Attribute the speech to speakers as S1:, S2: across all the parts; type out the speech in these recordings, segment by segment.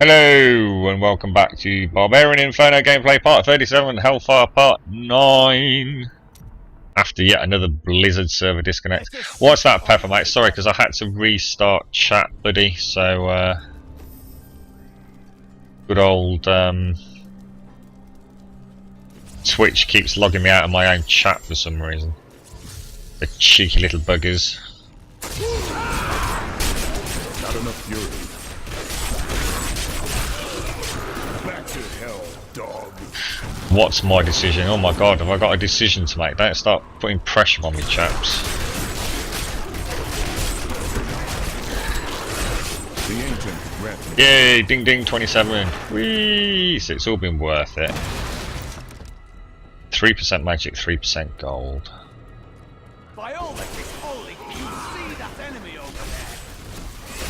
S1: Hello and welcome back to Barbarian Inferno gameplay part 37, Hellfire part 9. After yet another Blizzard server disconnect. What's that, Pepper, mate? Sorry, because I had to restart chat, buddy. So, good old Twitch keeps logging me out of my own chat for some reason. The cheeky little buggers.
S2: Not enough fury. Back to hell, dog.
S1: What's my decision? Oh my god, have I got a decision to make? Don't start putting pressure on me, chaps.
S2: The ancient grant.
S1: Yay, ding ding 27. Whee! So it's all been worth it. 3% magic, 3% gold.
S3: By all that is holy, you see that enemy over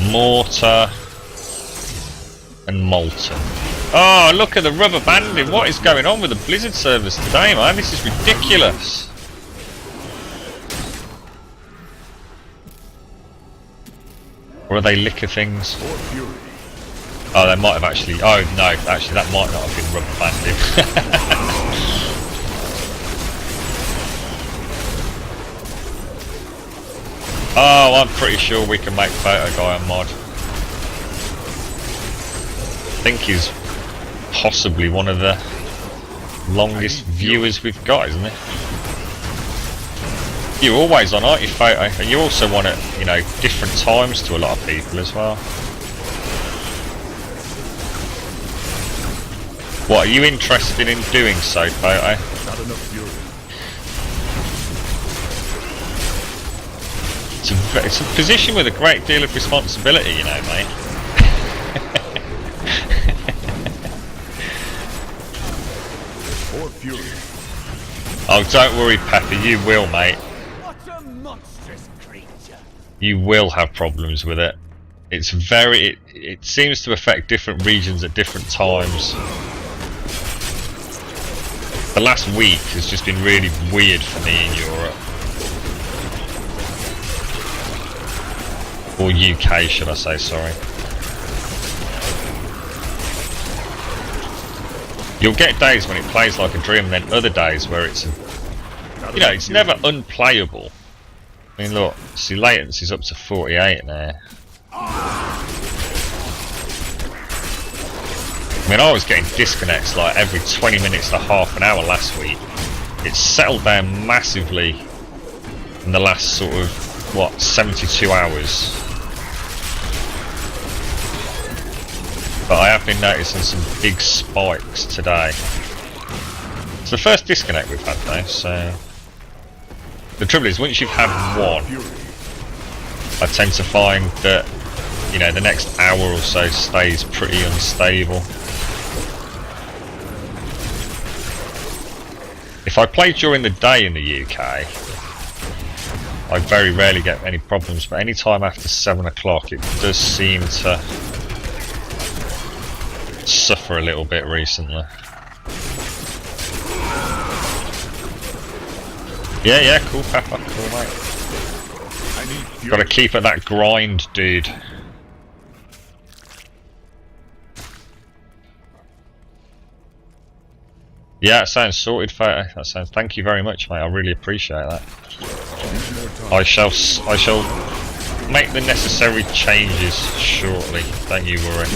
S3: there?
S1: Mortar and molten. Oh, look at the rubber banding. What is going on with the Blizzard servers today, man? This is ridiculous. Or are they liquor things?
S2: Or fury.
S1: Oh, they might have actually. Oh, no, actually, that might not have been rubber banding. Oh, I'm pretty sure we can make Photo Guy a mod. I think he's possibly one of the longest viewers we've got, isn't it? You're always on, aren't you, Photo? And you also want it, you know, different times to a lot of people as well. What, are you interested in doing so, Photo?
S2: Not enough fury.
S1: It's a position with a great deal of responsibility, you know, mate.
S2: Or fury.
S1: Oh, don't worry, Pepper, you will, mate.
S3: What a monstrous creature!
S1: You will have problems with it. It's very... It seems to affect different regions at different times. The last week has just been really weird for me in Europe. Or UK, should I say, sorry. You'll get days when it plays like a dream, and then other days where it's, you know, it's never unplayable. I mean, look, see, latency's up to 48 now. I mean, I was getting disconnects like every 20 minutes to half an hour last week. It's settled down massively in the last sort of, what, 72 hours. But I have been noticing some big spikes today. It's the first disconnect we've had though, so... The trouble is, once you've had one, I tend to find that, you know, the next hour or so stays pretty unstable. If I play during the day in the UK, I very rarely get any problems, but any time after 7 o'clock it does seem to suffer a little bit recently. Yeah, cool, Pepper, cool, mate. Gotta keep at that grind, dude. Yeah, it sounds sorted, Photo. That sounds. Thank you very much, mate. I really appreciate that. I shall make the necessary changes shortly. Don't you worry.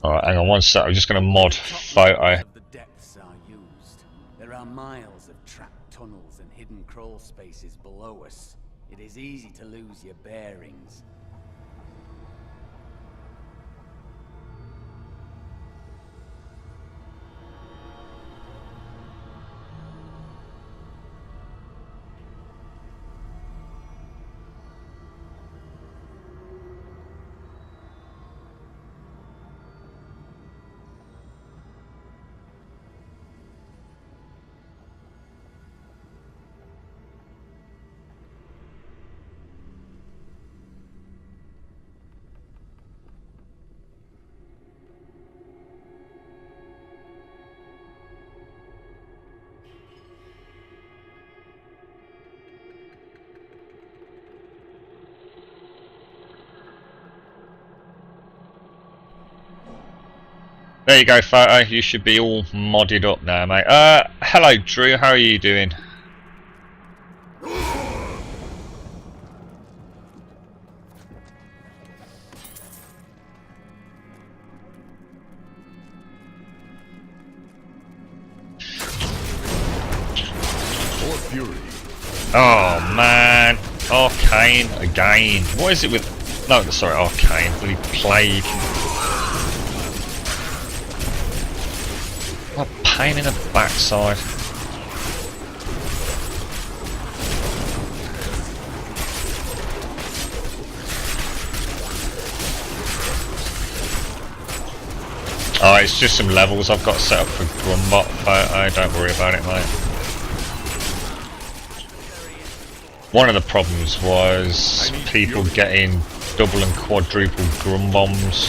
S1: Alright, hang on one sec, I'm just going to mod Photo.
S3: The depths are used. There are miles of trapped tunnels and hidden crawl spaces below us. It is easy to lose your bearings.
S1: There you go, photo. You should be all modded up now, mate. Hello, Drew. How are you doing?
S2: Or fury.
S1: Oh man, Arcane again. What is it with? No, sorry, Arcane. Bloody Plague. What a pain in the backside. Oh, it's just some levels I've got set up for Grumbot photo. Don't worry about it, mate. One of the problems was people getting double and quadruple Grum bombs.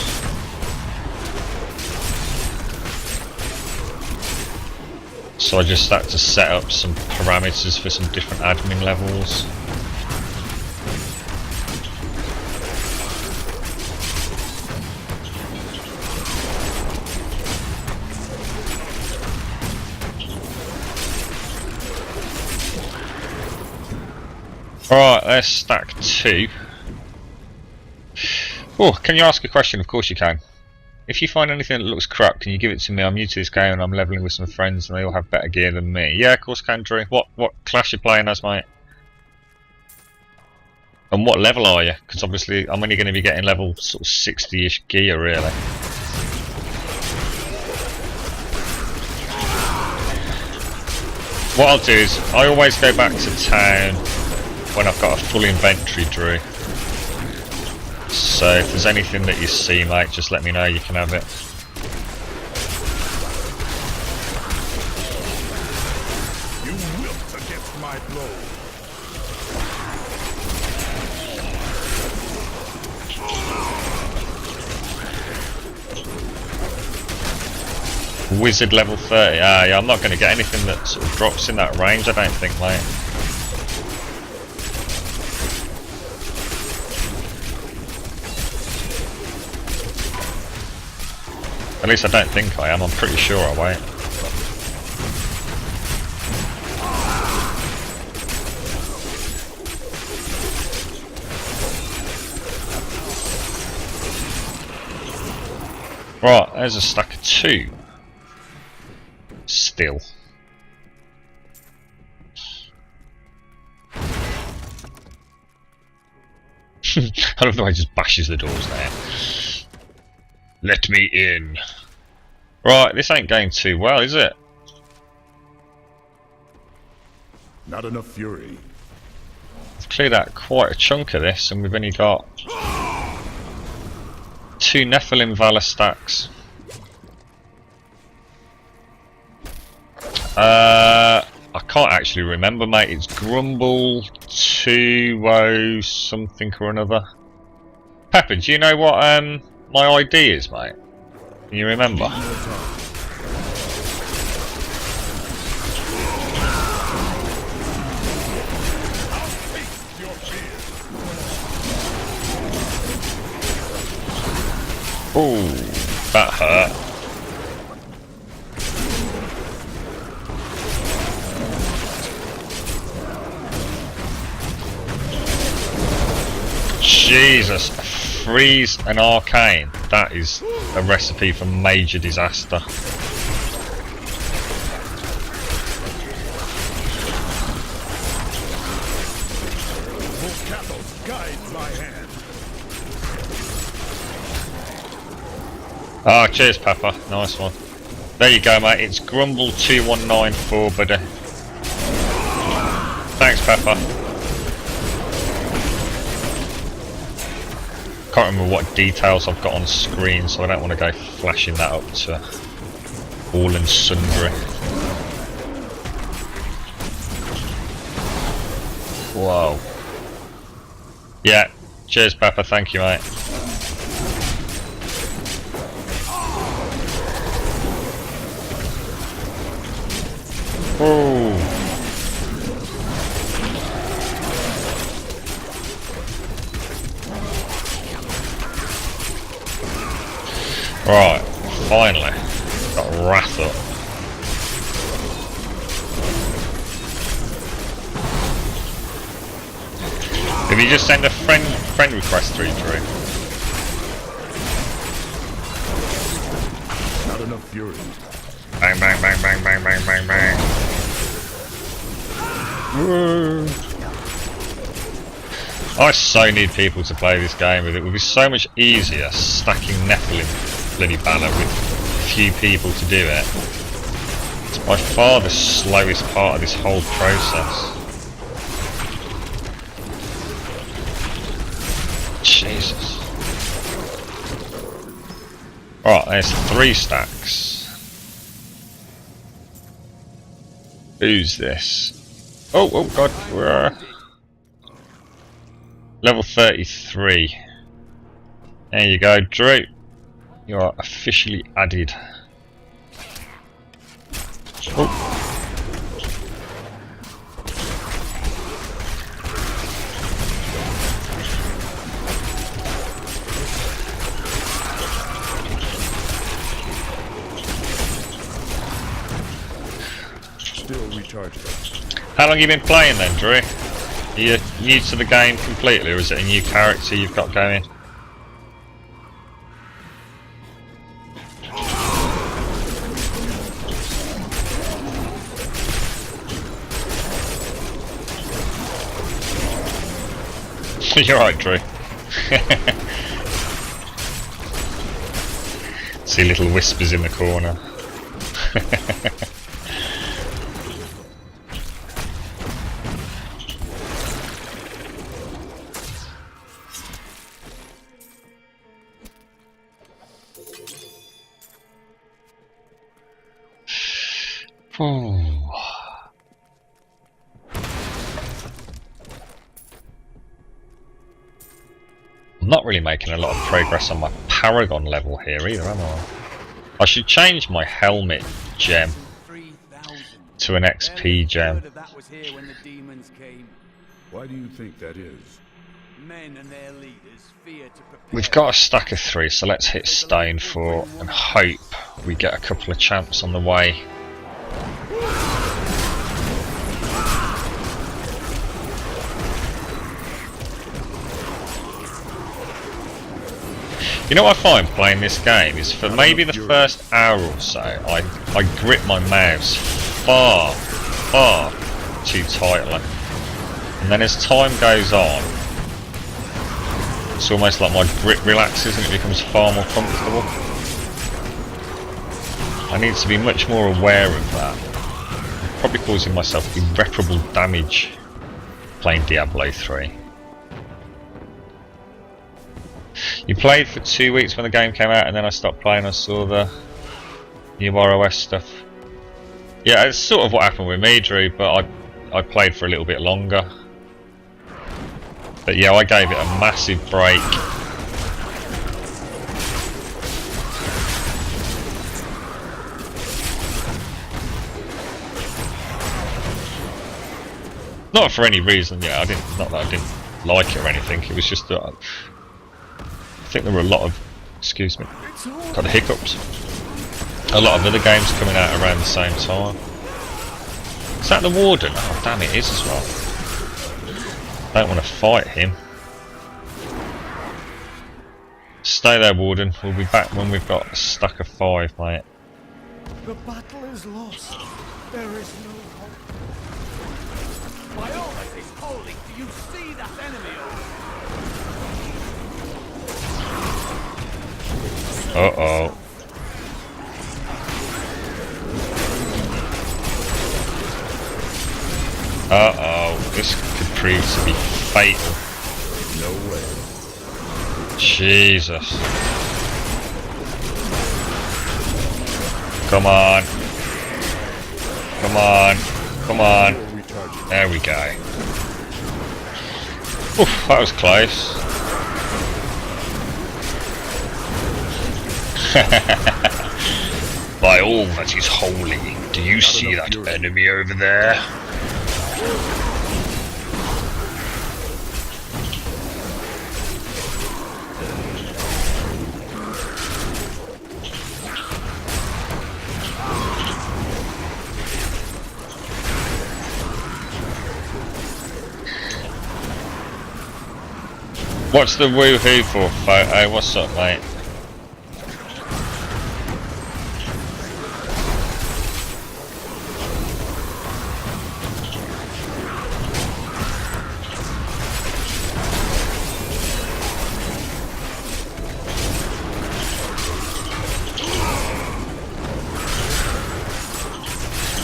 S1: So I just had to set up some parameters for some different admin levels. Alright, let's stack 2. Oh, can you ask a question? Of course you can. If you find anything that looks crap, can you give it to me? I'm new to this game and I'm leveling with some friends and they all have better gear than me. Yeah, of course I can, Drew. What class you playing as, mate? And what level are you? Because obviously I'm only going to be getting level sort of 60-ish gear, really. What I'll do is, I always go back to town when I've got a full inventory, Drew. So if there's anything that you see, mate, just let me know, you can have it.
S2: You wilt against my blow.
S1: Wizard level 30. Ah, yeah, I'm not going to get anything that sort of drops in that range, I don't think, mate. At least I don't think I am, I'm pretty sure I won't. Right, there's a stack of 2. Still. I love the way he just bashes the doors there. Let me in. Right, this ain't going too well, is it?
S2: Not enough fury.
S1: I've cleared out quite a chunk of this and we've only got 2 Nephilim Valor stacks. I can't actually remember, mate. It's Grumble 20 something or another. Pepper, do you know what my ID is, mate? Can you remember? Ooh, that hurt. Jesus, freeze an arcane. That is a recipe for major disaster. Ah, cheers, Pepper. Nice one. There you go, mate. It's Grumble 2194, buddy. Thanks, Pepper. Can't remember what details I've got on screen, so I don't want to go flashing that up to all and sundry. Whoa. Yeah, cheers, Pepper. Thank you, mate. Ooh. Right, finally. Got Wrath up. If you just send a friend request through, Drew.
S2: Not enough fury.
S1: Bang, bang, bang, bang, bang, bang, bang, bang. Woo. I so need people to play this game with. It would be so much easier stacking Nephilim bloody banner with a few people to do it. It's by far the slowest part of this whole process. Jesus. Alright, there's 3 stacks. Who's this? Oh god, we're level 33. There you go, Drew. You are officially added. Oh.
S2: Still recharged.
S1: How long have you been playing then, Drew? Are you new to the game completely, or is it a new character you've got going? You're right, Drew. See little whispers in the corner. I'm not really making a lot of progress on my Paragon level here either, am I? I should change my helmet gem to an XP gem.
S2: Why do you think that is?
S3: Men and their leaders fear to prepare.
S1: We've got a stack of 3, so let's hit stone 4 and hope we get a couple of champs on the way. You know what I find playing this game is for maybe the first hour or so I grip my mouse far too tightly, and then as time goes on it's almost like my grip relaxes and it becomes far more comfortable. I need to be much more aware of that. I'm probably causing myself irreparable damage playing Diablo 3. You played for 2 weeks when the game came out, and then I stopped playing. I saw the new ROS stuff. Yeah, it's sort of what happened with me, Drew, but I played for a little bit longer. But yeah, I gave it a massive break. Not for any reason, yeah. Not that I didn't like it or anything. It was just that I think there were a lot of, excuse me, got the hiccups. A lot of other games coming out around the same time. Is that the Warden? Oh damn, it is as well. Don't want to fight him. Stay there, Warden. We'll be back when we've got a stack of 5, mate.
S4: The battle is lost. There is no hope.
S3: By all that is holy, do you see that enemy?
S1: Uh-oh. Uh-oh. This could prove to be fatal.
S2: No way.
S1: Jesus. Come on. Come on. Come on. There we go. Oof, that was close. By all that is holy, do you see that enemy over there? What's the woohoo for, photo? What's up, mate?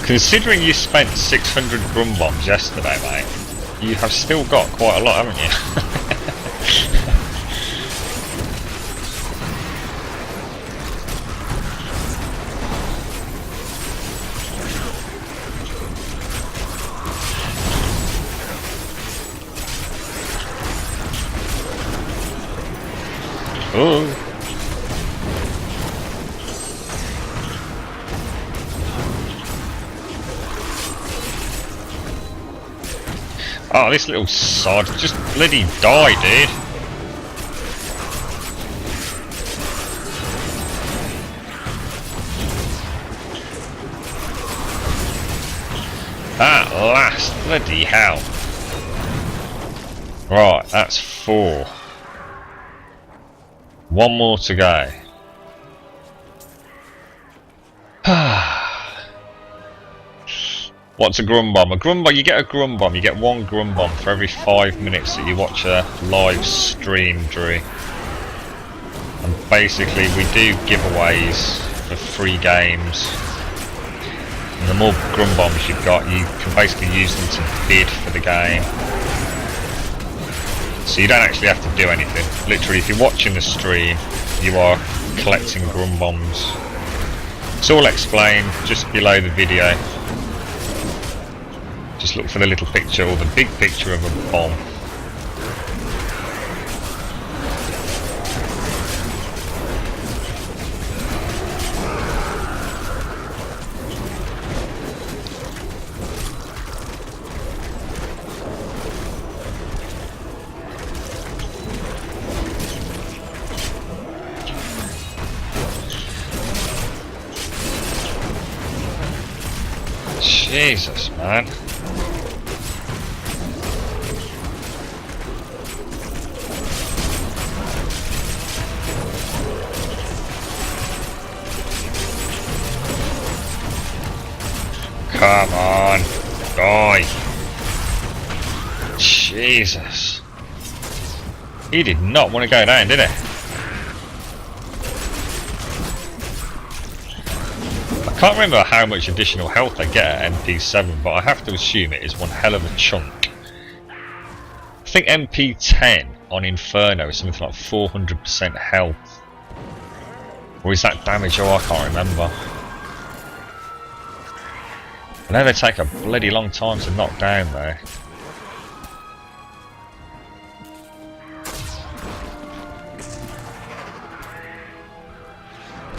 S1: Considering you spent 600 grum bombs yesterday, mate, you have still got quite a lot, haven't you? Ooh. Oh, this little sod, just bloody die, dude. At last, bloody hell. Right, that's 4. 1 more to go. What's a grum bomb? A grum bomb, you get a grum bomb. You get 1 grum bomb for every 5 minutes that you watch a live stream, Drew. And basically, we do giveaways for free games. And the more grum bombs you've got, you can basically use them to bid for the game. So you don't actually have to do anything. Literally, if you're watching the stream, you are collecting grum bombs. It's all explained just below the video. Just look for the little picture or the big picture of a bomb. Jesus, man. Come on, die. Jesus. He did not want to go down, did he? I can't remember how much additional health I get at MP7, but I have to assume it is one hell of a chunk. I think MP10 on Inferno is something like 400% health. Or is that damage? Oh, I can't remember. I know they take a bloody long time to knock down though.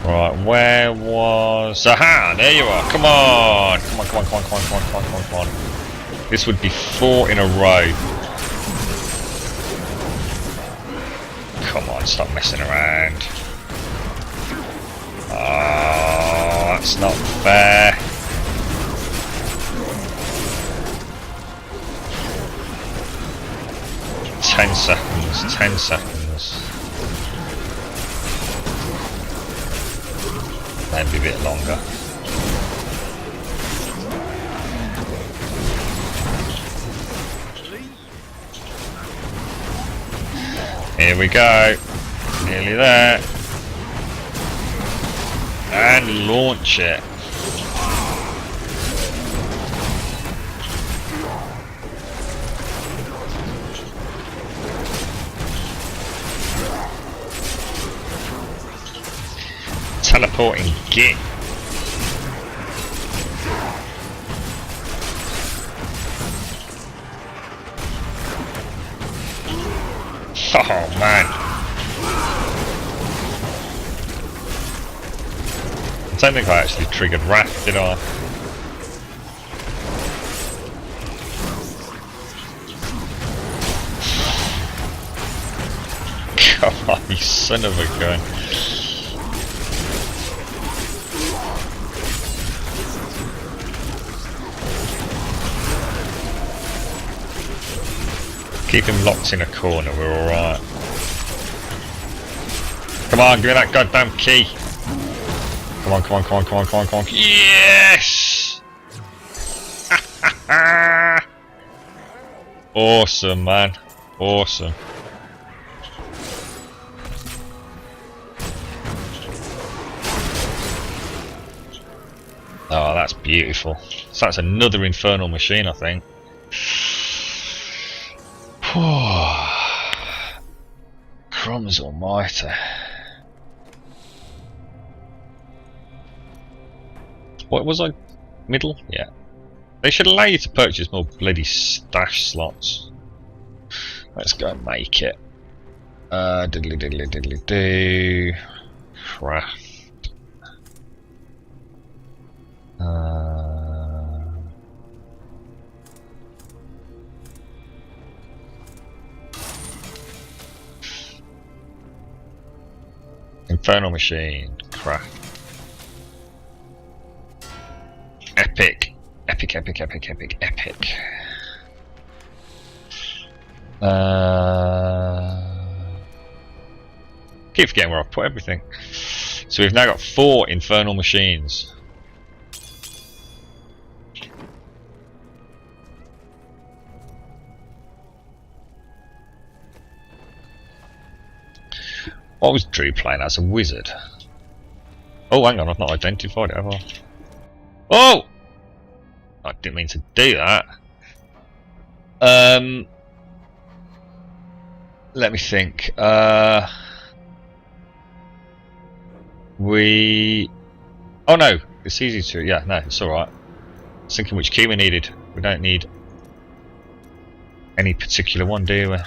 S1: Right, where was... Aha! There you are! Come on! Come on, come on, come on, come on, come on, come on, come on, come on. This would be 4 in a row. Come on, stop messing around. Oh, that's not fair. Ten seconds, 10 seconds. Maybe a bit longer. Here we go. Nearly there. And launch it. Teleporting git. Oh man. I don't think I actually triggered Wrath, did I? Come on, you son of a gun. Keep him locked in a corner, we're alright. Come on, give me that goddamn key. Come on, come on, come on, come on, come on, come on. Yes! Awesome, man. Awesome. Oh, that's beautiful. So that's another infernal machine, I think. Crumbs almighty. What was I? Middle? Yeah. They should allow you to purchase more bloody stash slots. Let's go and make it. Diddly diddly diddly do. Craft. Infernal machine. Craft. Epic. Epic, epic, epic, epic, epic. Keep forgetting where I've put everything. So we've now got 4 infernal machines. What was Drew playing as? A wizard? Oh, hang on, I've not identified it, have I? Oh! I didn't mean to do that. Let me think. Oh no, it's easy to. Yeah, no, it's alright. I was thinking which key we needed. We don't need any particular one, do we?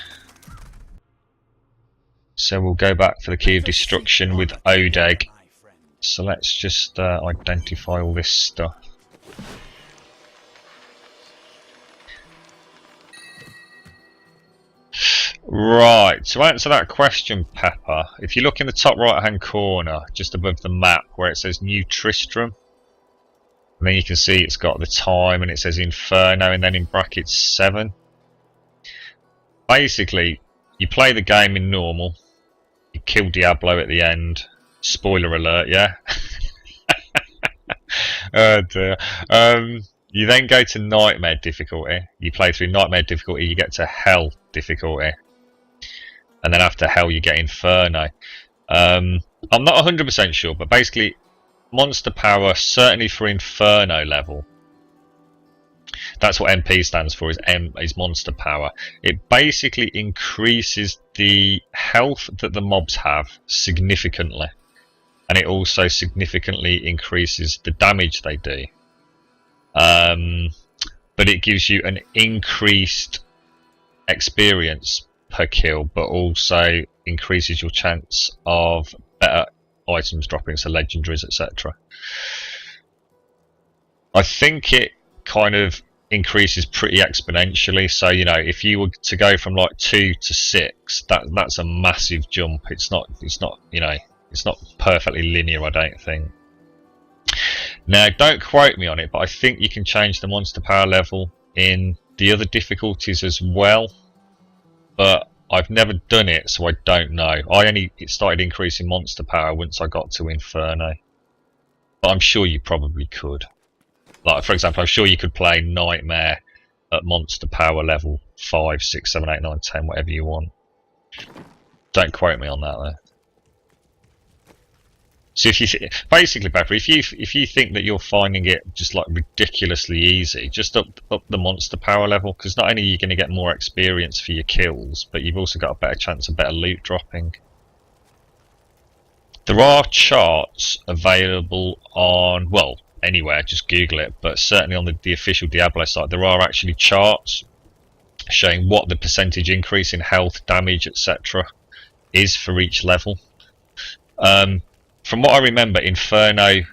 S1: So we'll go back for the key of destruction with Odeg. So let's just identify all this stuff. Right, to answer that question, Pepper, if you look in the top right hand corner, just above the map where it says New Tristram, and then you can see it's got the time and it says Inferno and then in brackets 7. Basically, you play the game in normal, you kill Diablo at the end, spoiler alert, yeah? Oh dear. You then go to Nightmare difficulty, you play through Nightmare difficulty, you get to Hell difficulty. And then after Hell you get Inferno. I'm not 100% sure, but basically monster power, certainly for Inferno level, that's what MP stands for, is monster power. It basically increases the health that the mobs have significantly, and it also significantly increases the damage they do. But it gives you an increased experience per kill, but also increases your chance of better items dropping, so legendaries, etc. I think it kind of increases pretty exponentially, so you know, if you were to go from like 2 to 6, that's a massive jump. It's not you know, it's not perfectly linear, I don't think. Now don't quote me on it, but I think you can change the monster power level in the other difficulties as well, but I've never done it, so I don't know. It started increasing monster power once I got to Inferno, but I'm sure you probably could. Like, for example, I'm sure you could play Nightmare at monster power level 5, 6, 7, 8, 9, 10, whatever you want. Don't quote me on that though. So if you basically, Pepper, if you think that you're finding it just like ridiculously easy, just up the monster power level, because not only are you going to get more experience for your kills, but you've also got a better chance of better loot dropping. There are charts available on, well, anywhere, just Google it, but certainly on the official Diablo site, there are actually charts showing what the percentage increase in health, damage, etc. is for each level. From what I remember, Inferno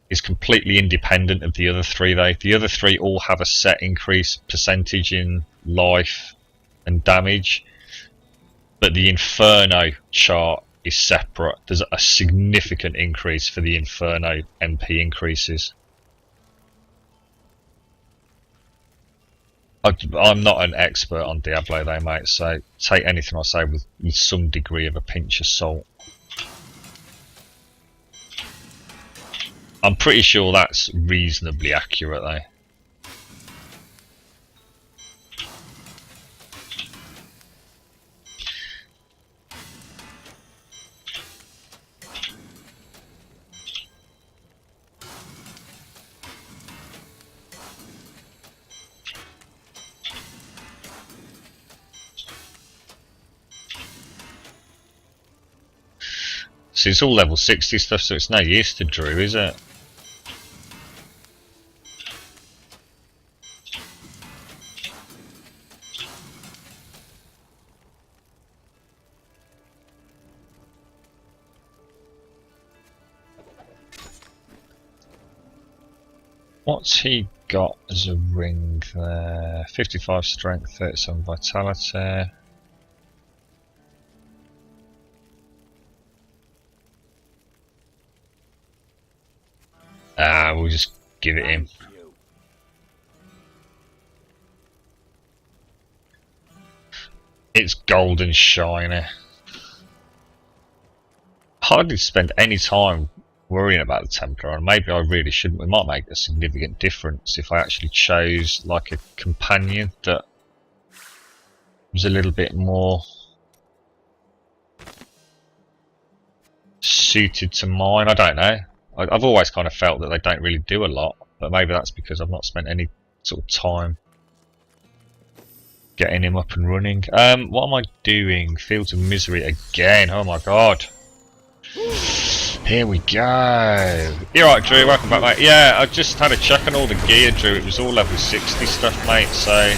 S1: is completely independent of the other 3 though. The other 3 all have a set increase percentage in life and damage, but the Inferno chart is separate. There's a significant increase for the Inferno MP increases. I'm not an expert on Diablo though, mate, so take anything I say with some degree of a pinch of salt. I'm pretty sure that's reasonably accurate though. See, it's all level 60 stuff, so it's no use to Drew, is it? What's he got as a ring there? 55 strength, 37 vitality. Ah, we'll just give it him. It's golden shiny. Hardly spend any time worrying about the Templar, and maybe I really shouldn't. It might make a significant difference if I actually chose like a companion that was a little bit more suited to mine. I don't know. I've always kind of felt that they don't really do a lot, but maybe that's because I've not spent any sort of time getting him up and running. What am I doing? Fields of Misery again. Oh my god. Here we go. You're right, Drew. Welcome back, mate. Yeah, I just had a check on all the gear, Drew. It was all level 60 stuff, mate, so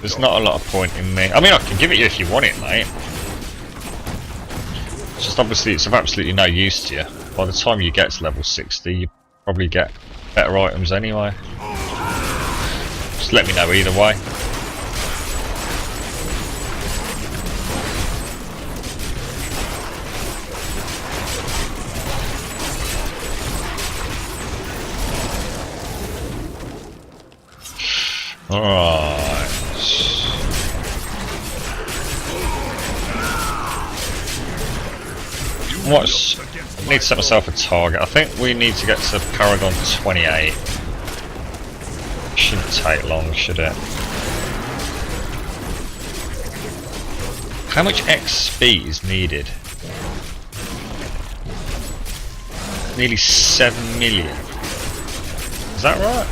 S1: there's not a lot of point in me. I mean, I can give it you if you want it, mate. It's just obviously it's of absolutely no use to you. By the time you get to level 60, you probably get better items anyway. Just let me know either way. Alright. I need to set myself a target. I think we need to get to Paragon 28. Shouldn't take long, should it? How much XP is needed? Nearly 7 million. Is that right?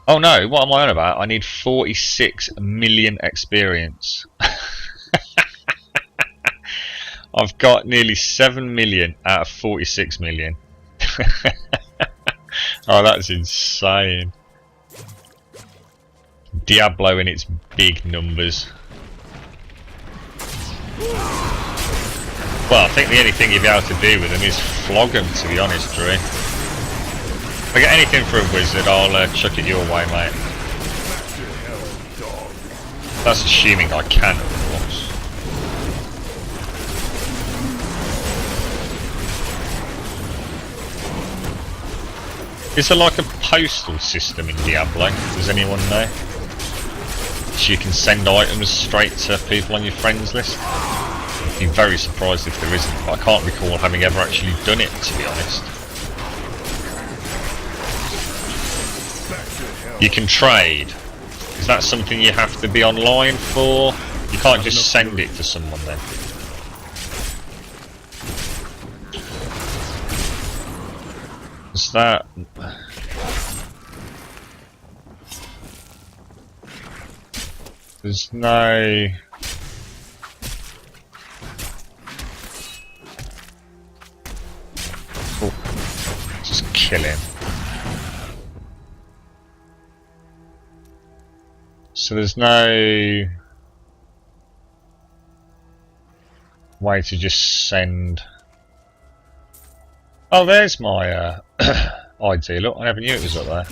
S1: Oh no, what am I on about? I need 46 million experience. I've got nearly 7 million out of 46 million. Oh, that's insane. Diablo in its big numbers. Well, I think the only thing you'll be able to do with them is flog them, to be honest, Drew. If I get anything for a wizard, I'll chuck it your way, mate. That's assuming I can, of course. Is there like a postal system in Diablo? Does anyone know? So you can send items straight to people on your friends list? I'd be very surprised if there isn't, but I can't recall having ever actually done it, to be honest. You can trade. Is that something you have to be online for? You can't just send it to someone then? Is that... There's no... Oh, just kill him. So there's no way to just send... Oh, there's my ID. Look, I never knew it was up there.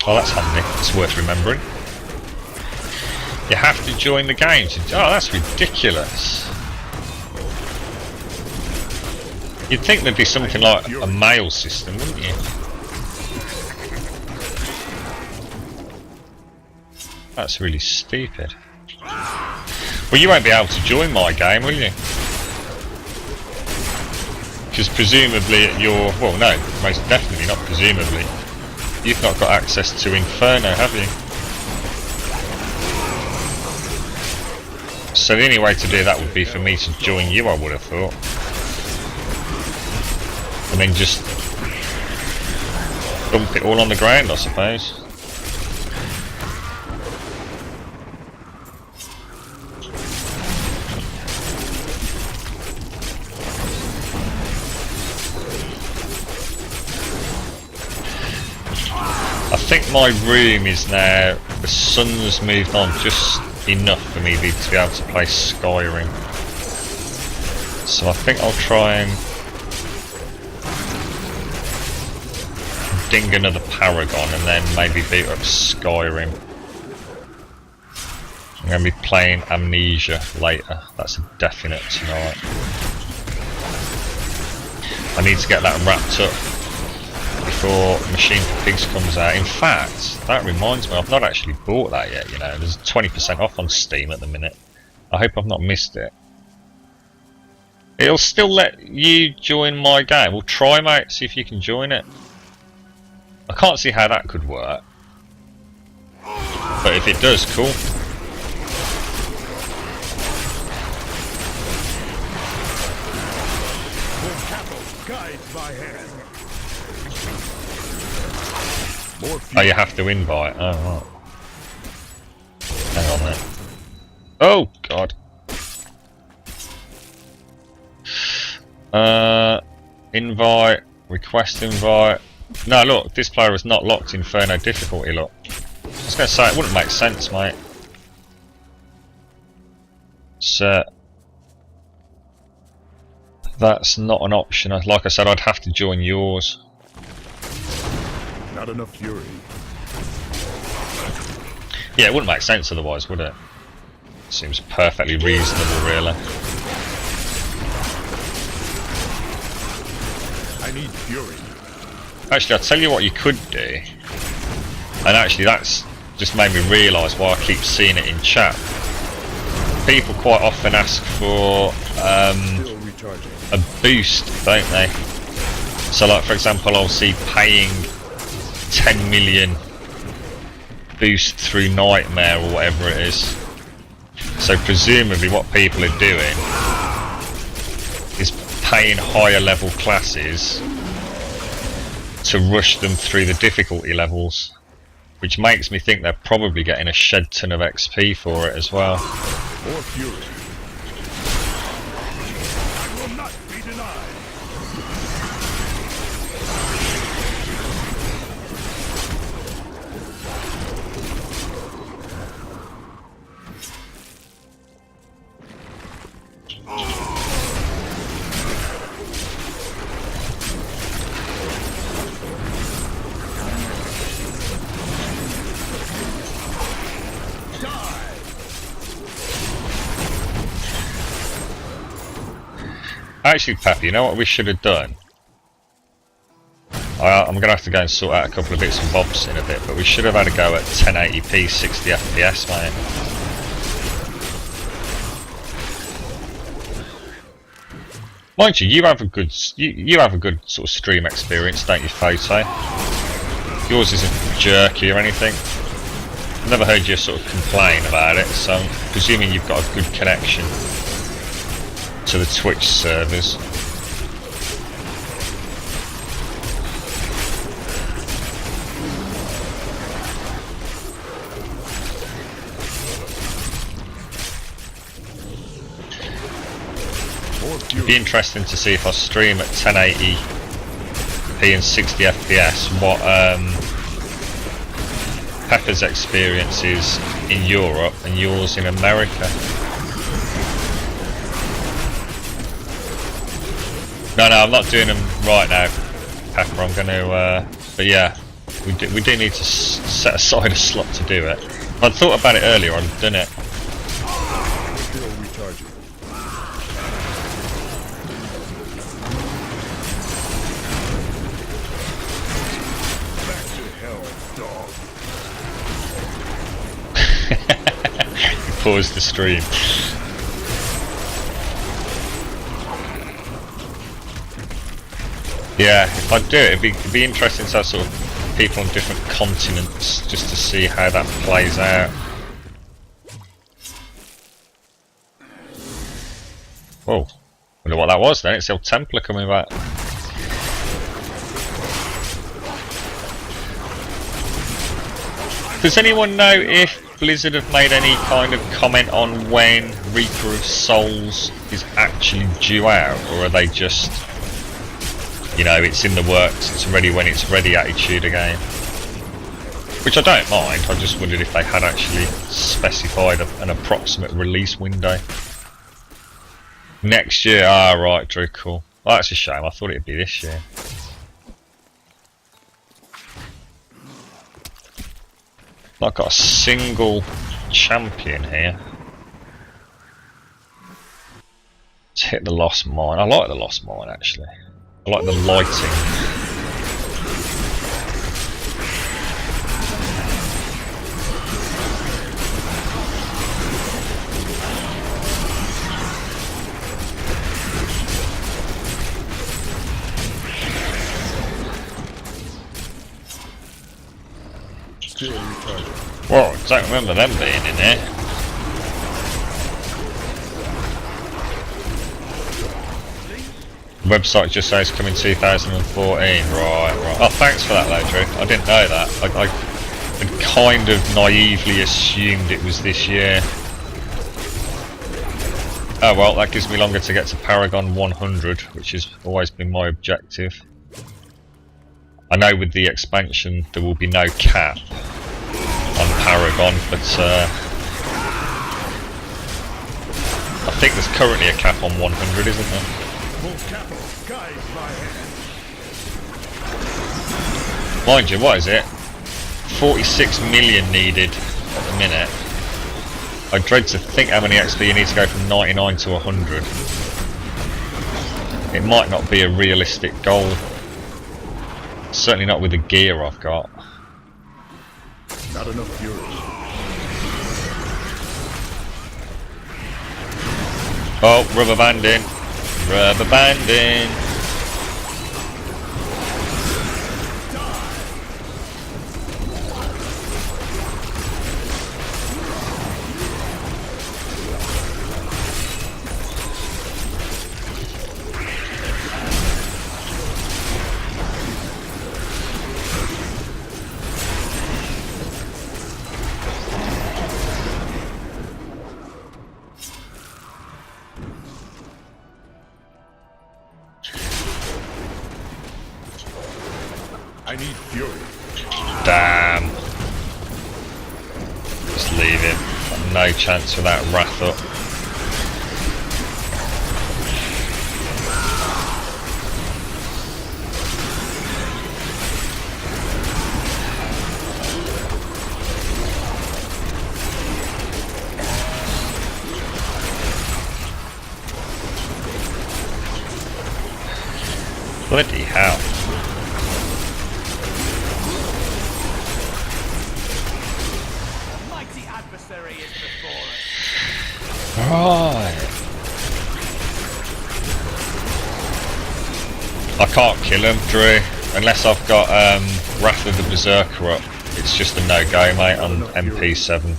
S1: Oh, that's handy. It's worth remembering. You have to join the game to... Oh, that's ridiculous. You'd think there'd be something like a mail system, wouldn't you? That's really stupid. Well, you won't be able to join my game, will you? Because presumably at your... Well, no, most definitely not presumably. You've not got access to Inferno, have you? So the only way to do that would be for me to join you, I would have thought. And then just dump it all on the ground, I suppose. I think my room is now, the sun's moved on just enough for me to be able to play Skyrim. So I think I'll try and ding another Paragon and then maybe beat up Skyrim. I'm going to be playing Amnesia later, that's a definite tonight. I need to get that wrapped up before Machine for Pigs comes out. In fact, that reminds me, I've not actually bought that yet, you know. There's 20% off on Steam at the minute. I hope I've not missed it. It'll still let you join my game. Well, try, mate, see if you can join it. I can't see how that could work. But if it does, cool.
S2: Guide my hand.
S1: Oh, you have to invite. Oh, right. Hang on then. Oh, God. Invite. Request invite. No, look. This player is not locked Inferno difficulty, look. I was going to say, it wouldn't make sense, mate. So... that's not an option. Like I said, I'd have to join yours.
S2: Not enough fury.
S1: Yeah, it wouldn't make sense otherwise, would it? Seems perfectly reasonable, really.
S2: I need fury.
S1: Actually, I'll tell you what you could do. And actually, that's just made me realise why I keep seeing it in chat. People quite often ask for
S2: Still recharging.
S1: a boost, don't they? So, like, for example, I'll see paying 10 million boost through Nightmare or whatever it is. So presumably what people are doing is paying higher level classes to rush them through the difficulty levels, which makes me think they're probably getting a shed ton of XP for it as well.
S2: More fury. I will not be denied.
S1: Actually, Pep, you know what we should have done? I'm going to have to go and sort out a couple of bits and bobs in a bit, but we should have had a go at 1080p 60 FPS, mate. Mind you, you have a good sort of stream experience, don't you, Photo? Yours isn't jerky or anything. I've never heard you sort of complain about it, so I'm presuming you've got a good connection to the Twitch servers. It'd be interesting to see if I stream at 1080p and 60 FPS what Pepper's experience is in Europe and yours in America. No, I'm not doing them right now, Pepper. I'm going to, but yeah, we do need to set aside a slot to do it. If I'd thought about it earlier, I'd have done it.
S2: Still recharging. Back to hell, dog.
S1: pause the stream. Yeah, if I do it, it'd be interesting to have sort of people on different continents just to see how that plays out. Whoa, wonder what that was then. It's the old Templar coming back. Does anyone know if Blizzard have made any kind of comment on when Reaper of Souls is actually due out, or are they just, you know, it's in the works, it's ready when it's ready attitude again? Which I don't mind, I just wondered if they had actually specified an approximate release window. Next year, ah right, Drew, cool. Oh, that's a shame, I thought it'd be this year. I've got a single champion here. Let's hit the Lost Mine. I like the Lost Mine actually. I like the lighting. Whoa, I don't remember them being in there. The website just says coming 2014. Right. Oh, thanks for that though, Drew. I didn't know that. I had kind of naively assumed it was this year. Oh well, that gives me longer to get to Paragon 100, which has always been my objective. I know with the expansion there will be no cap on Paragon, but I think there's currently a cap on 100, isn't there? Mind you, what is it? 46 million needed at the minute. I dread to think how many XP you need to go from 99 to 100. It might not be a realistic goal. Certainly not with the gear I've got.
S2: Not enough fury.
S1: Oh, rubber banding. Rubber banding.
S2: I need fury.
S1: Damn. Just leave him. Got no chance with that wrath up. Bloody hell. Right. I can't kill him, Drew, unless I've got Wrath of the Berserker up. It's just a no-go, mate, on MP7.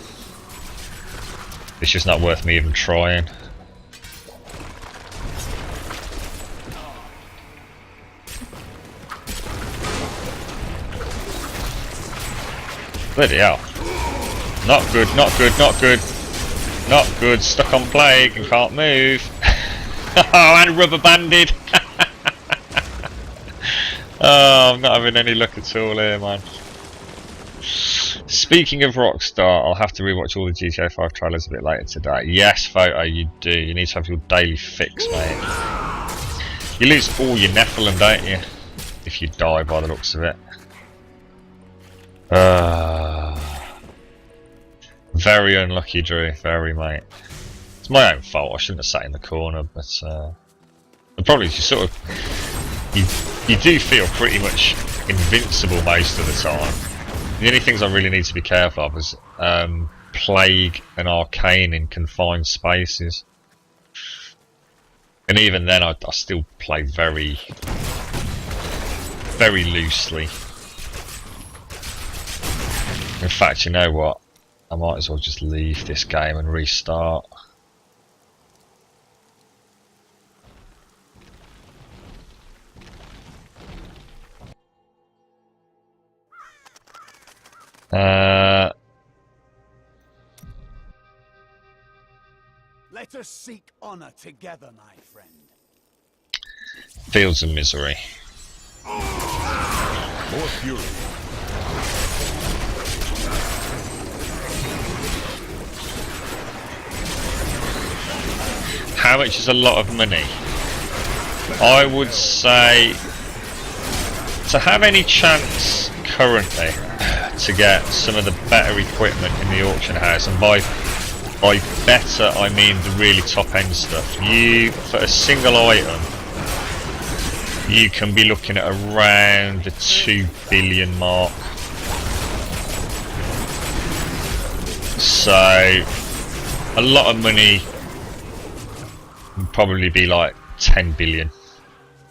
S1: It's just not worth me even trying. Bloody hell. Not good, not good, not good. Not good, stuck on plague and can't move. Oh, and rubber banded. Oh, I'm not having any luck at all here, man. Speaking of Rockstar, I'll have to rewatch all the GTA 5 trailers a bit later today. Yes, Photo, you do. You need to have your daily fix, mate. You lose all your Nephilim, don't you? If you die by the looks of it. Very unlucky, Drew. Very, mate. It's my own fault. I shouldn't have sat in the corner, but the problem is you sort of you do feel pretty much invincible most of the time. The only things I really need to be careful of is Plague and Arcane in confined spaces. And even then I still play very loosely. In fact, you know what? I might as well just leave this game and restart.
S3: Let us seek honor together, my friend.
S1: Fields of Misery.
S2: More fury.
S1: How much is a lot of money? I would say to have any chance currently to get some of the better equipment in the auction house, and by better I mean the really top end stuff, you, for a single item, you can be looking at around the 2 billion mark. So a lot of money would probably be like 10 billion. I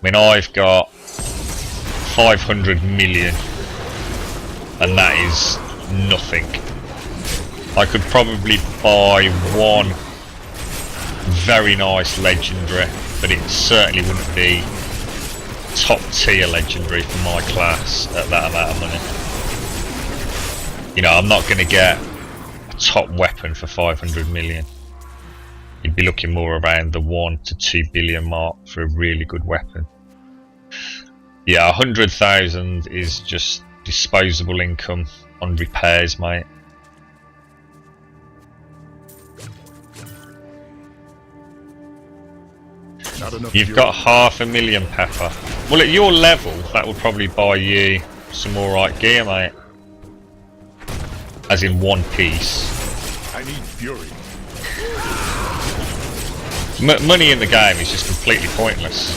S1: mean, I've got 500 million and that is nothing. I could probably buy one very nice legendary, but it certainly wouldn't be top tier legendary for my class at that amount of money. You know, I'm not going to get a top weapon for 500 million. You'd be looking more around the 1 to 2 billion mark for a really good weapon. Yeah, 100,000 is just disposable income on repairs, mate. You've got 500,000 pepper. Well, at your level, that would probably buy you some alright gear, mate. As in one piece.
S2: I need fury.
S1: Money in the game is just completely pointless.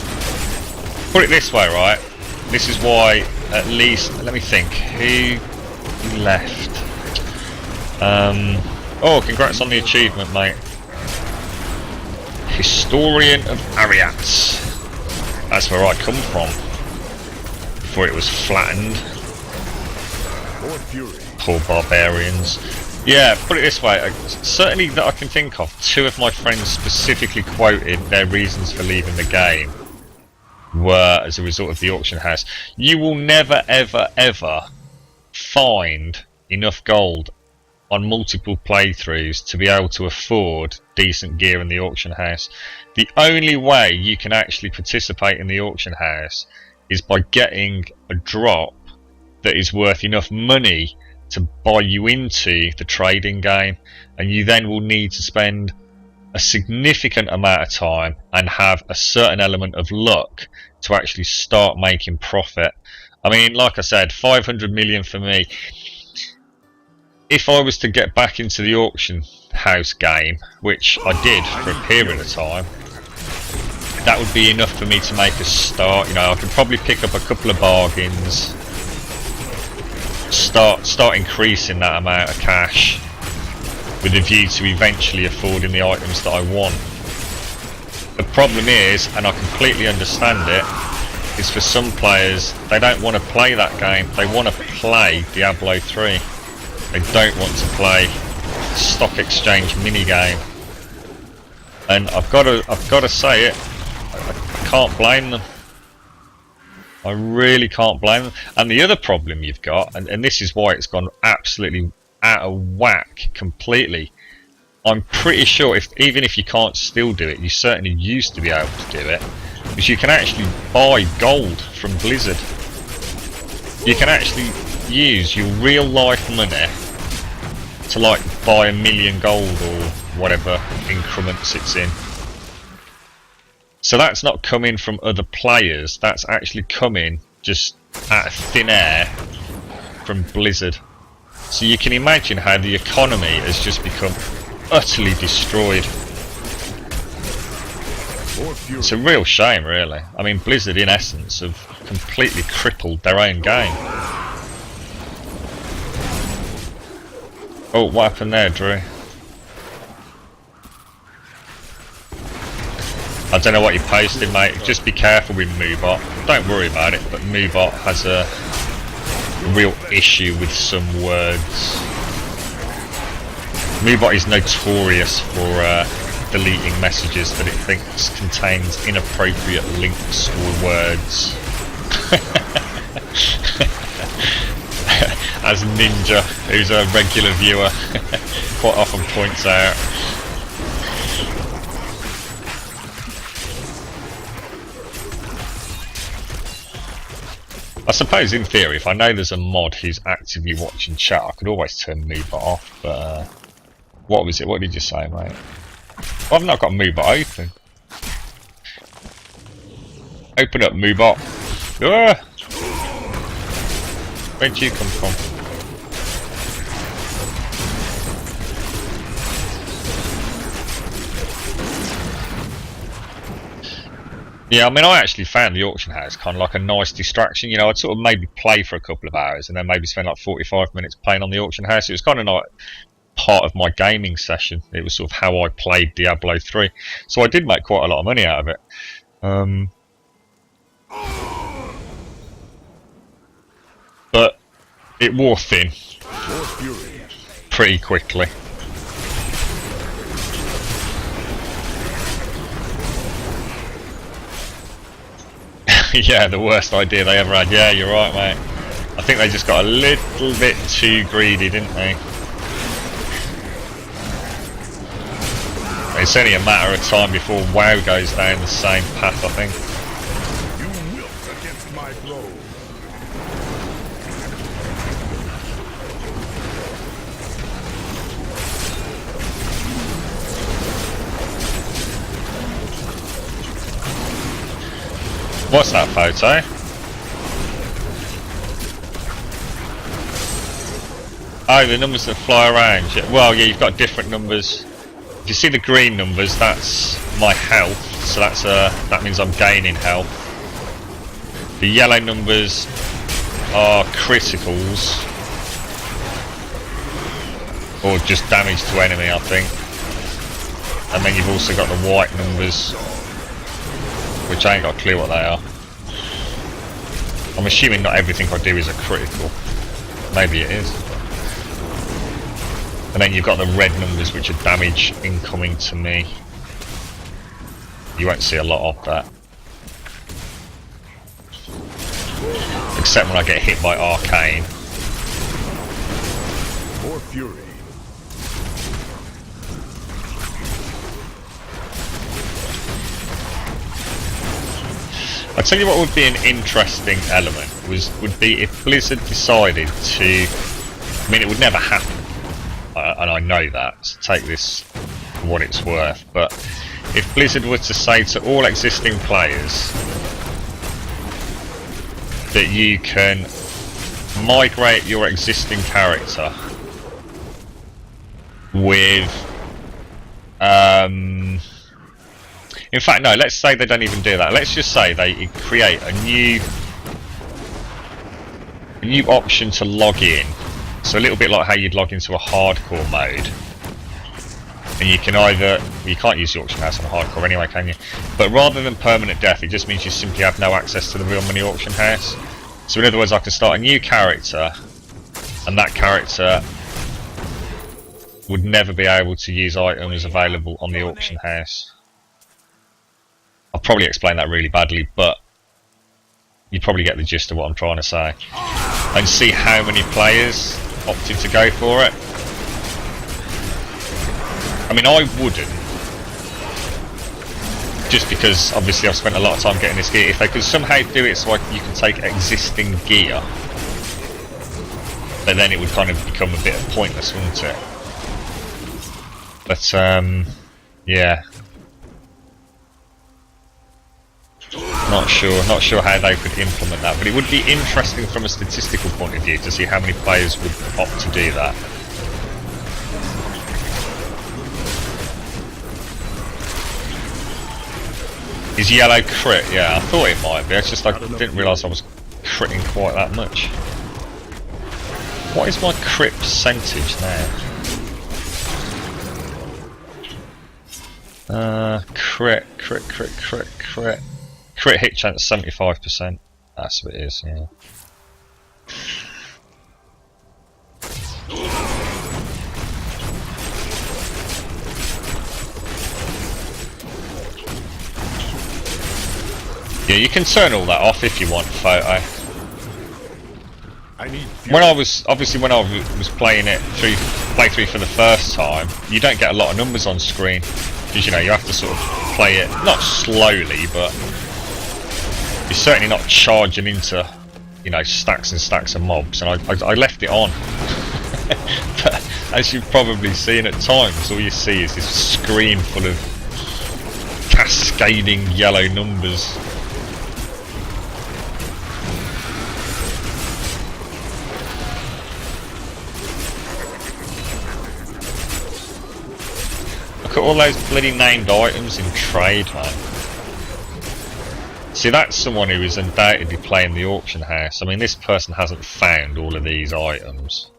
S1: Put it this way, right? This is why, at least, let me think, who left? Oh, congrats on the achievement, mate. Historian of Ariats. That's where I come from. Before it was flattened.
S2: More fury.
S1: Poor barbarians. Yeah, put it this way, certainly that I can think of, 2 of my friends specifically quoted their reasons for leaving the game were as a result of the auction house. You will never ever ever find enough gold on multiple playthroughs to be able to afford decent gear in the auction house. The only way you can actually participate in the auction house is by getting a drop that is worth enough money to buy you into the trading game, and you then will need to spend a significant amount of time and have a certain element of luck to actually start making profit. I mean, like I said, 500 million for me. If I was to get back into the auction house game, which I did for a period of time, that would be enough for me to make a start. You know, I could probably pick up a couple of bargains, start increasing that amount of cash with a view to eventually affording the items that I want. The problem is, and I completely understand it, is for some players, they don't want to play that game. They want to play Diablo 3. They don't want to play stock exchange minigame. And I've got to say it, I can't blame them. I really can't blame them. And the other problem you've got, and this is why it's gone absolutely out of whack completely. I'm pretty sure even if you can't still do it, you certainly used to be able to do it, because you can actually buy gold from Blizzard. You can actually use your real life money to like buy 1 million gold or whatever increments it's in. So that's not coming from other players, that's actually coming just out of thin air from Blizzard. So you can imagine how the economy has just become utterly destroyed. It's a real shame, really. I mean, Blizzard in essence have completely crippled their own game. Oh, what happened there, Drew? I don't know what you posted, mate. Just be careful with Moobot. Don't worry about it, but Moobot has a real issue with some words. Moobot is notorious for deleting messages that it thinks contains inappropriate links or words. As Ninja, who's a regular viewer, quite often points out. I suppose in theory, if I know there's a mod who's actively watching chat, I could always turn Moobot off, but what was it? What did you say, mate? Well, I've not got Moobot open. Open up, Moobot. Ah! Where'd you come from? Yeah, I mean, I actually found the auction house kind of like a nice distraction. You know, I'd sort of maybe play for a couple of hours and then maybe spend like 45 minutes playing on the auction house. It was kind of like part of my gaming session. It was sort of how I played Diablo 3. So I did make quite a lot of money out of it. But it wore thin pretty quickly. Yeah, the worst idea they ever had. Yeah, you're right, mate. I think they just got a little bit too greedy, didn't they? It's only a matter of time before WoW goes down the same path, I think.
S2: You wilt against my blow.
S1: What's that photo? Oh, the numbers that fly around. Yeah, well, yeah, you've got different numbers. If you see the green numbers, that's my health, so that means I'm gaining health. The yellow numbers are criticals, or just damage to enemy, I think. And then you've also got the white numbers, which I ain't got a clue what they are. I'm assuming not everything I do is a critical. Maybe it is. And then you've got the red numbers, which are damage incoming to me. You won't see a lot of that. Except when I get hit by arcane.
S2: More fury.
S1: I'll tell you what would be an interesting element would be if Blizzard decided to. I mean, it would never happen, and I know that. So take this for what it's worth. But if Blizzard were to say to all existing players that you can migrate your existing character with, in fact, no, let's say they don't even do that. Let's just say they create a new option to log in. So a little bit like how you'd log into a hardcore mode. And you can either, you can't use the auction house on hardcore anyway, can you? But rather than permanent death, it just means you simply have no access to the real money auction house. So in other words, I can start a new character, and that character would never be able to use items available on the auction house. I'll probably explain that really badly, but you probably get the gist of what I'm trying to say. And see how many players opted to go for it. I mean, I wouldn't, just because obviously I've spent a lot of time getting this gear. If they could somehow do it so you can take existing gear, but then it would kind of become a bit pointless, wouldn't it? But yeah, not sure how they could implement that, but it would be interesting from a statistical point of view to see how many players would opt to do that. Is yellow crit? Yeah, I thought it might be. It's just I didn't realise I was critting quite that much. What is my crit percentage now? Crit hit chance 75%. That's what it is, yeah. Yeah, you can turn all that off if you want, photo.
S2: I need
S1: When I was playing it playthrough for the first time, you don't get a lot of numbers on screen because you know you have to sort of play it not slowly, but you're certainly not charging into, you know, stacks and stacks of mobs. And I left it on, but as you've probably seen at times, all you see is this screen full of cascading yellow numbers. Look at all those bloody named items in trade, man. See, that's someone who is undoubtedly playing the auction house. I mean, this person hasn't found all of these items.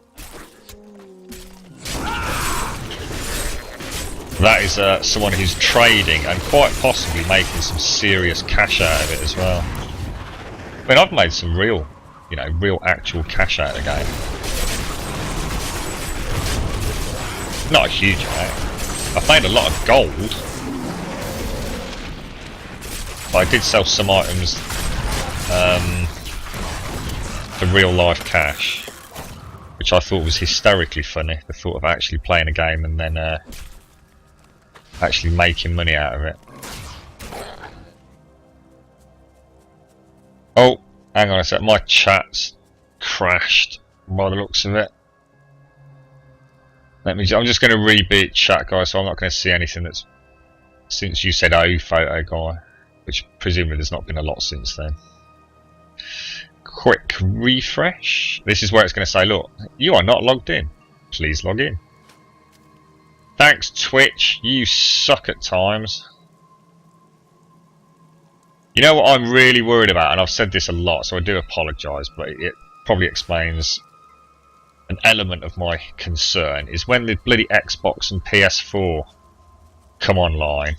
S1: That is someone who's trading and quite possibly making some serious cash out of it as well. I mean, I've made some real, you know, real actual cash out of the game. Not a huge amount. I've made a lot of gold. But I did sell some items for real life cash, which I thought was hysterically funny, the thought of actually playing a game and then actually making money out of it. Oh, hang on a sec, my chat's crashed by the looks of it. I'm just going to reboot chat, guys, so I'm not going to see anything that's since you said "oh, photo guy," which presumably there's not been a lot since then. Quick refresh. This is where it's going to say, look, you are not logged in. Please log in. Thanks, Twitch. You suck at times. You know what I'm really worried about, and I've said this a lot, so I do apologise, but it probably explains an element of my concern, is when the bloody Xbox and PS4 come online.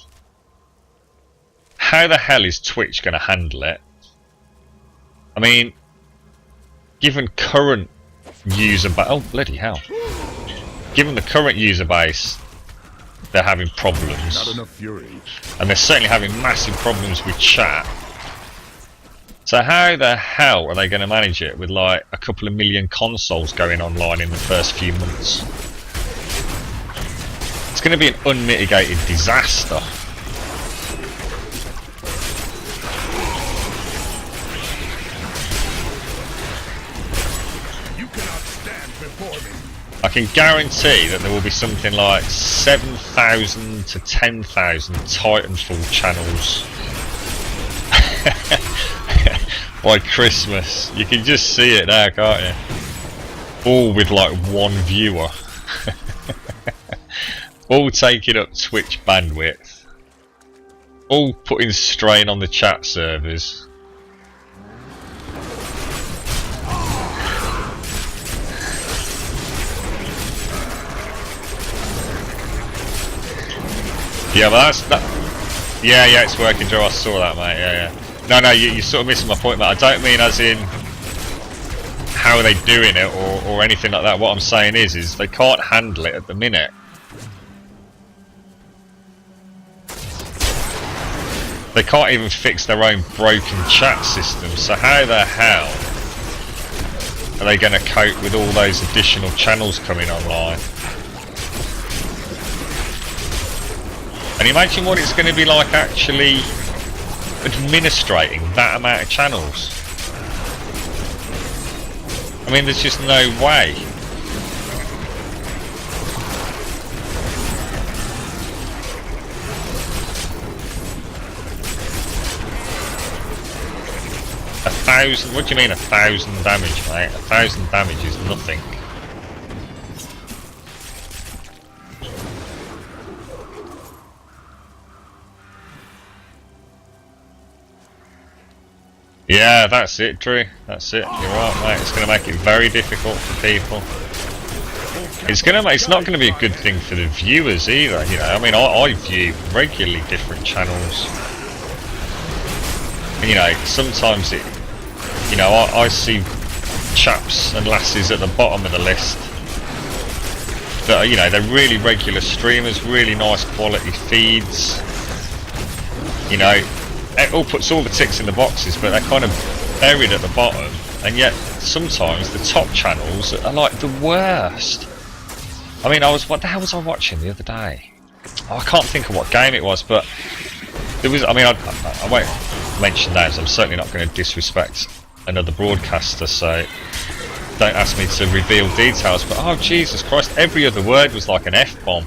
S1: How the hell is Twitch going to handle it? I mean, given current user base... Oh, bloody hell. Given the current user base, they're having problems.
S2: Not enough fury.
S1: And they're certainly having massive problems with chat. So how the hell are they going to manage it with like a couple of million consoles going online in the first few months? It's going to be an unmitigated disaster.
S2: You cannot stand before me.
S1: I can guarantee that there will be something like 7,000 to 10,000 Titanfall channels by Christmas. You can just see it now, can't you? All with like one viewer. All taking up Twitch bandwidth. All putting strain on the chat servers. Yeah, but that's that. Yeah, it's working, Joe. I saw that, mate. Yeah. No, you're sort of missing my point, mate. I don't mean as in how are they doing it or anything like that. What I'm saying is they can't handle it at the minute. They can't even fix their own broken chat system. So how the hell are they going to cope with all those additional channels coming online? And imagine what it's going to be like actually administrating that amount of channels. I mean, there's just no way. What do you mean 1,000 damage, mate? 1,000 damage is nothing. Yeah, that's it, Drew. That's it. You're right, mate. It's going to make it very difficult for people. It's not gonna be a good thing for the viewers either. You know, I mean, I view regularly different channels. And, you know, sometimes I see chaps and lasses at the bottom of the list that are, you know, they're really regular streamers, really nice quality feeds. You know, it all puts all the ticks in the boxes, but they're kind of buried at the bottom. And yet, sometimes the top channels are like the worst. I mean, what the hell was I watching the other day? Oh, I can't think of what game it was, but there was. I mean, I won't mention names. I'm certainly not going to disrespect another broadcaster, so don't ask me to reveal details. But oh Jesus Christ, every other word was like an F-bomb.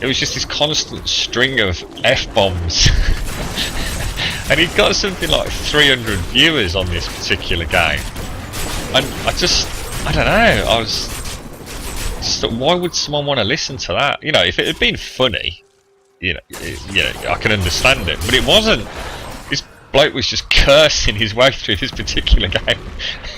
S1: It was just this constant string of F-bombs. And he got something like 300 viewers on this particular game. And I don't know, I was just, why would someone want to listen to that? You know, if it had been funny, you know, I can understand it, but it wasn't. This bloke was just cursing his way through this particular game.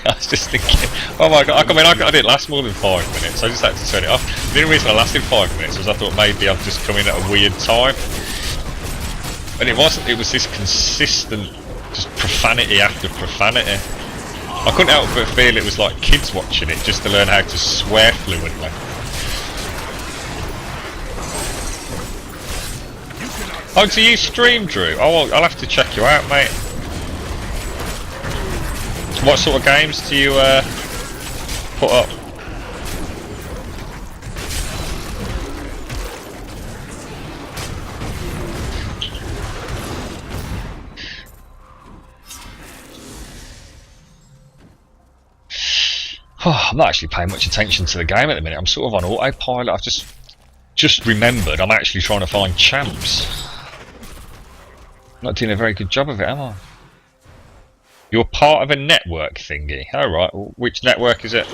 S1: I was just thinking, oh my god, I didn't last more than 5 minutes, I just had to turn it off. The only reason I lasted 5 minutes was I thought maybe I've just come in at a weird time. And it wasn't, it was this consistent, just profanity after profanity. I couldn't help but feel it was like kids watching it, just to learn how to swear fluently. Oh, do you stream, Drew? Oh, well, I'll have to check you out, mate. What sort of games do you put up? Oh, I'm not actually paying much attention to the game at the minute. I'm sort of on autopilot. I've just remembered I'm actually trying to find champs. Not doing a very good job of it, am I? You're part of a network thingy. Oh right, which network is it?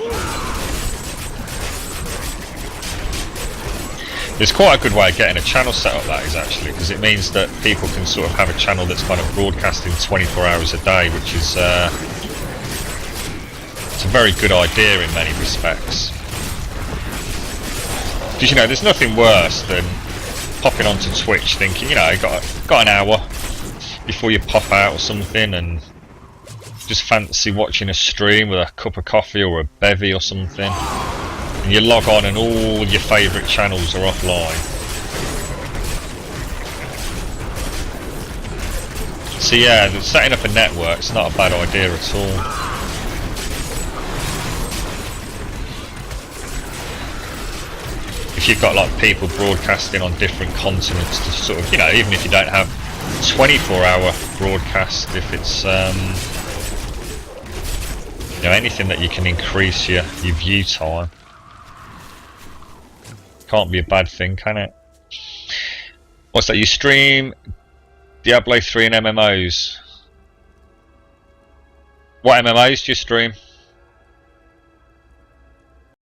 S1: There's quite a good way of getting a channel set up, that is, actually, because it means that people can sort of have a channel that's kind of broadcasting 24 hours a day, which is it's a very good idea in many respects. Because, you know, there's nothing worse than popping onto Twitch thinking, you know, got an hour before you pop out or something, and just fancy watching a stream with a cup of coffee or a bevy or something, and you log on and all your favourite channels are offline. So yeah, setting up a network's not a bad idea at all. If you've got like people broadcasting on different continents to sort of, you know, even if you don't have 24-hour broadcast, if it's you know, anything that you can increase your view time, can't be a bad thing, can it? What's that? You stream Diablo 3 and MMOs. What MMOs do you stream?